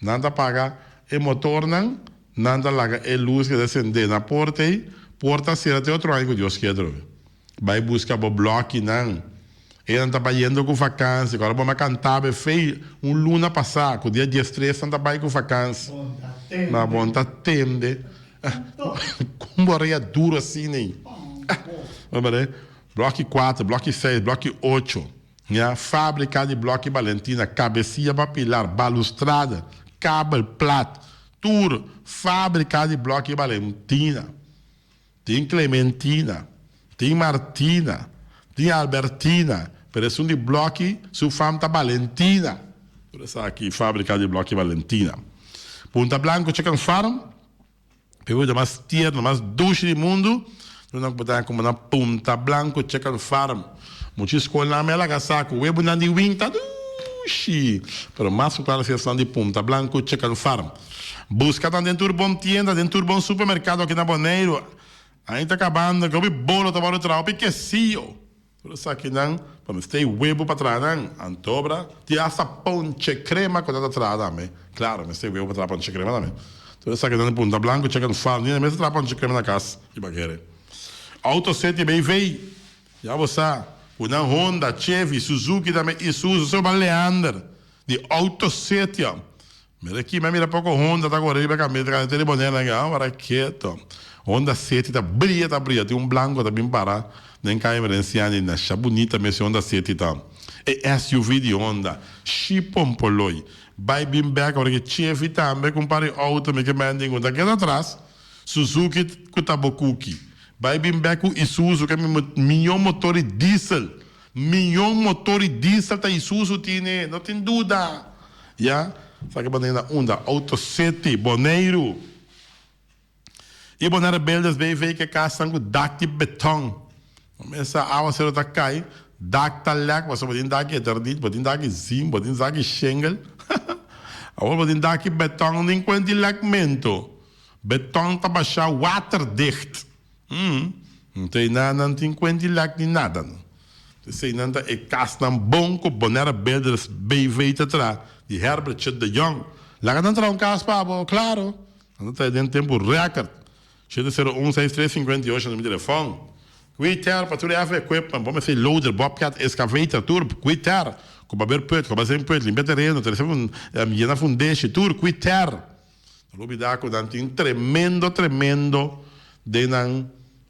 Nada paga e motor não. Nada larga e luz que descende na porta aí. Porta será até outro ano que Deus quer. Vai buscar o bloco não. Ele não está indo com vacância. Agora vamos cantar bem feio. Luna passar, com o dia 13 não está com vacância. Na bonta tende. Como é duro assim, nem. Vamos ver. Bloco 4, bloco 6, bloco 8. Fábrica de bloco Valentina. Cabecinha para pilar, balustrada, cabo plato. Tudo. Fábrica de bloco Valentina. Tem Clementina. Tem Martina. Tem Albertina. Pressão de bloco, sua famta Valentina. Por isso aqui, fábrica de bloco Valentina. Punta Blanco Chicken Farm. Pergunta mais tierna, mais doce do mundo. Não botar como na Punta Blanco Chicken Farm. Muitas coisas na minha saco. O web não de winter. Pero mais claro se estão de Punta Blanco Chicken Farm. Busca dentro de bom tienda, dentro de bom supermercado aqui na Bonaire. Ainda acabando, que eu bolo para o trabalho, porque sim. Por isso aqui não, para ter huevo para trás, não. Antobra, tinha essa ponche crema quando está atrás também. Claro, mas tem huevo para trás, ponche crema também. Por isso aqui não, Punta Blanco, Chicken Farm, nem mesmo trás ponche crema na casa, e para querer. Auto 7 bem veio, já você, uma Honda, Chevy, Suzuki também, Isuzu, seu Leander, de autosete. Mira aqui, mas mira pouco Honda tá correndo para caminhar, tem bonela aqui, para quieto. Honda City tá brilha, tem um branco tá bem para, nem cai emerenciando, na bonita mesmo Honda City tá. E SUV de Honda, chipom poloi, vai bem back, agora que chef também compare auto, me que mandem um daqui atrás, Suzuki Kutabokuki, vai bem back o Isuzu que é milhão motor diesel, tá Isuzu tem, não tem dúvida, já. Sabe que bandeira onda, Auto City, Boneiro. E Boneiro Beldas veio que caçam com daqui beton. Começa a água ser cai, daqui tá lá, mas botin daqui eternit, botin daqui zim, botin daqui shingle. Agora botin daqui beton nem quanto lacmento. Beton tá baixar waterdicht. Não tem nada, não tem quanto lac nem nada. Sei nada é caçam bom com Boneiro Beldas veio atrás. De Herbert de Jong. Lá que não terá caso para claro. Não está dentro tempo recorde. Chega de 16358 no meu telefone. Quitter, para tudo é equipment. Vamos ser loader, bobcat, excavator, turbo, quitter. Como ver put, como fazer put, limpar terreno, telefone, na fundeixa, turbo, quitter. Não olvidar que não tem tremendo de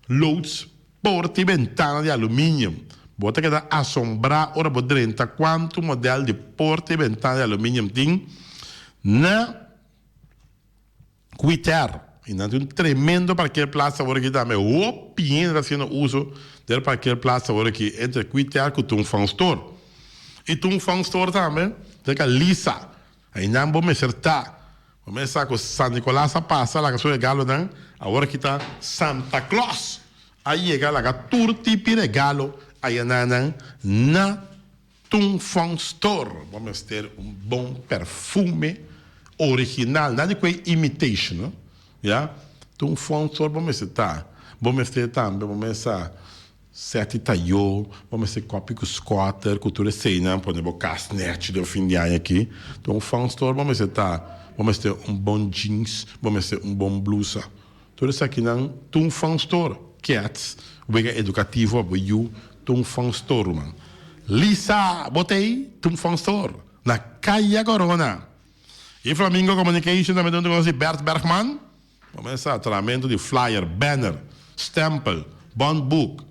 loads, porta e ventana de alumínio. Bota que dá assombrar, ora bodrenta, quanto modelo de porta e ventana de alumínio tem na Quitter. E não tem um tremendo para aquele plaza agora que também. O pinheiro está sendo uso dele para aquele plaza agora que entre Quitter com Tung Fang Store. E Tung Fang Store também, tem que lisa. Aí não vamos acertar. Vamos acertar com San Nicolás passa lá que sou regalo, não? Agora que está Santa Claus. Aí chega lá que todo tipo de regalo. Aí na Tung Fang Store vamos ter um bom perfume original, nada de imitation, não? Yeah? Tung Fang Store vamos ter também, vamos ter sete taio, vamos ter copy com squatter, cultura cena, por exemplo, casnet do fim de ano aqui. Tung Fang Store vamos ter um bom jeans, vamos ter um bom blusa. Tudo isso aqui na Tung Fang Store, cats, o educativo, o Tung Fang Store, man. Lisa, botei Tung Fang Store. Na Caia Corona. E Flamingo Communication também tem o Bert Bergman. Começa tratamento de flyer, banner, stempel, bond book,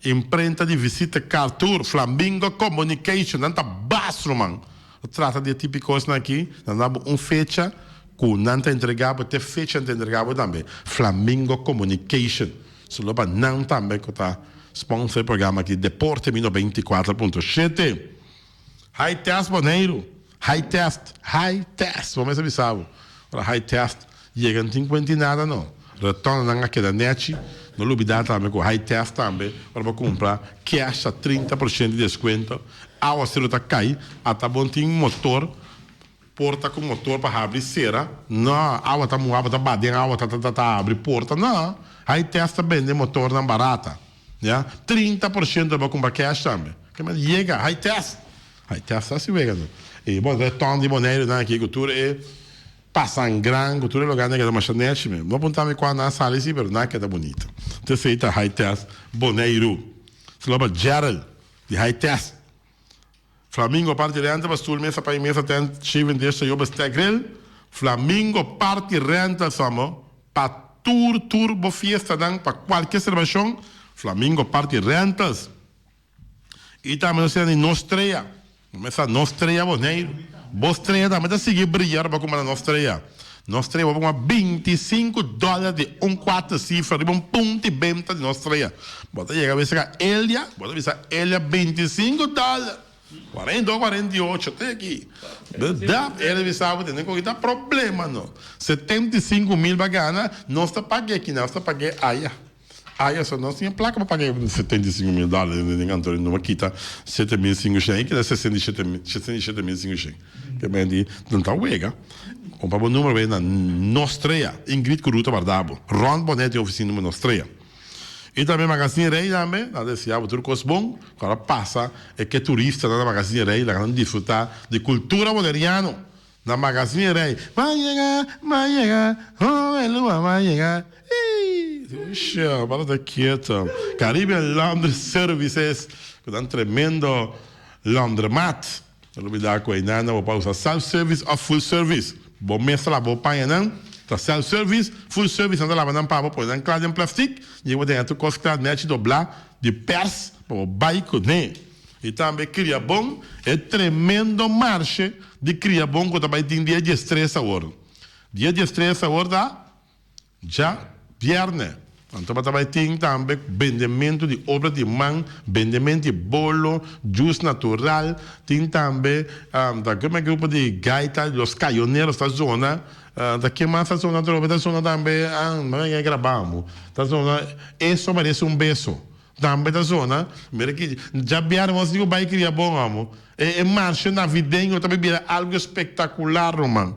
imprenta de visita cartour, Flamingo Communication. Não está baixo, man. Trata de típicos aqui. Não dá fecha, que não está entregado, tem fecha não está entregado também. Flamingo Communication. Se não também que está sponsor do programa aqui, Deporte 24.7. High Test Boneiro. High Test. Vamos avisar. High Test. Chega, não tem quanto nada, não. Retorna aqui da net. Não olvidar também com High Test também. Para comprar cash a 30% de desconto. A água está caindo. Até bom tem motor. Porta com motor para abrir cera. Não, a água está batendo, a água está abrindo porta. Não. High Test também tem motor não barata. Yeah? 30% para comprar cash também. Chega, High Test. High Test assim chega. E bom, retorno de Boneiro aqui, cultura é passar em grande, cultura é lugar que é uma chanete mesmo. Não apontar quando na sala assim, mas não que é bonita. Então, você está High Test Boneiro. Se chama Gerald, de High Test. Flamingo parte renta, mas tu mesa para mesa tem chiven deste jogo stegrel. Flamingo parte renta samo para turbo fiesta dan para qualquer celebração. Flamingo parte rentas. E também nós temos Nostreia. Começa Nostreia Boneiro. Vostreia também está seguir brilhar para comprar Nostreia. Nostreia vai pagar $25 de 4 cifras, de um ponto e venta de Nostreia. Bota chegar a ver se Elia, bota avisar Elia $25. 42, 48, até aqui. Ele avisava que não tem problema, não. 75 mil bagana, nós está pagando aqui, nós está pagando aí. Aí só nós tinha placa para pagar $75 mil em Antônio, numa quita 7.500, que dá 67.500. Que bem de não tá uega. Comprar o número aí na Nostreia, Ingrid Curuta Bardabo, Ron Bonetti, oficina número Nostreia. E também Magazine Rei também, lá descia o turco bom, agora passa é que turista na Magazine Rei, lá não desfrutar de cultura boleriana. Na Magazine Rei, vai chegar, oh, a lua vai chegar. Puxa, para de quieto. Caribbean Laundry Services, que dá um tremendo laundromat. Não me dá coisa, não vou usar self-service ou full service. Bom, mesmo lá, vou pagar, não? Tá self-service, full service, não lá, não para, pôr, não claro em plástico, e eu vou dentro, costar, net, dobrar, de pers, para baico, né? E também cria bom, é tremendo marcha de cria bom, que também tem dia de estresse agora. Dia de estresse agora, já, viernes. Então, também tem também vendimento de obra de mão, vendimento de bolo, jus natural, tem também daquele grupo de gaita, os caioneiros da zona, daqui mais a zona, da zona também, gravamos, da zona, isso merece um beijo. Também da zona, que já vieram, mas digo, vai criar bom, amo. E marcha na vida, também vira algo espetacular, mano.